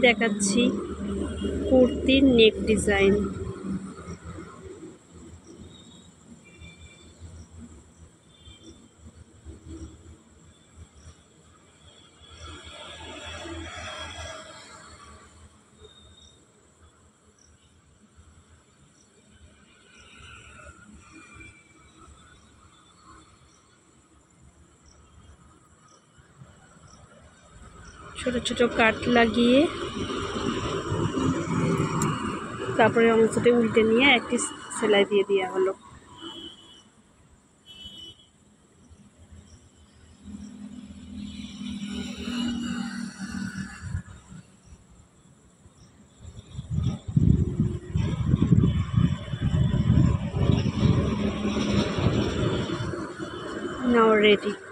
দেখাচ্ছি কুর্তির নেক ডিজাইন। ছোট ছোট কাট লাগিয়ে তারপরে অংশটি উল্টে নিয়ে একটি সেলাই দিয়ে দেওয়া হলো। Now ready.